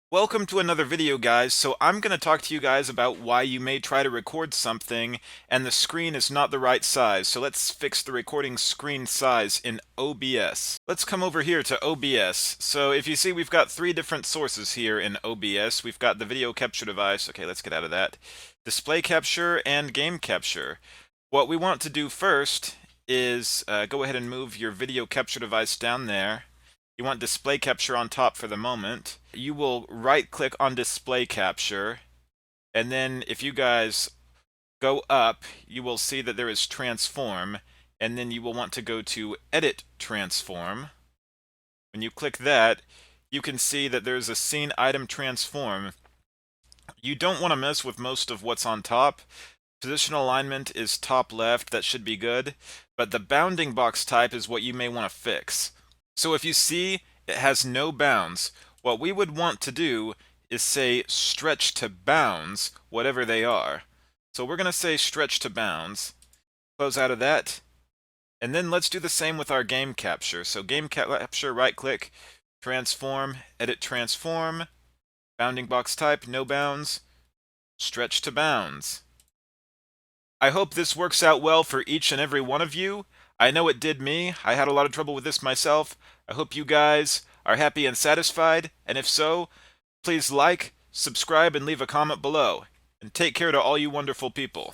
Welcome to another video, guys. So I'm going to talk to you guys about why you may try to record something and the screen is not the right size. So let's fix the recording screen size in OBS. Let's come over here to OBS. So if you see, we've got three different sources here in OBS. We've got the video capture device. Okay, let's get out of that. Display capture and game capture. What we want to do first is go ahead and move your video capture device down there. You want display capture on top for the moment. You will right click on display capture, and then if you guys go up, you will see that there is transform, and then you will want to go to edit transform. When you click that, you can see that there's a scene item transform. You don't want to mess with most of what's on top. Positional alignment is top left, that should be good, but the bounding box type is what you may want to fix. So if you see it has no bounds, what we would want to do is say stretch to bounds, whatever they are. So we're going to say stretch to bounds, close out of that, and then let's do the same with our game capture. So game capture, right click, transform, edit transform, bounding box type, no bounds, stretch to bounds. I hope this works out well for each and every one of you. I know it did me. I had a lot of trouble with this myself. I hope you guys are happy and satisfied, and if so, please like, subscribe, and leave a comment below. And take care to all you wonderful people.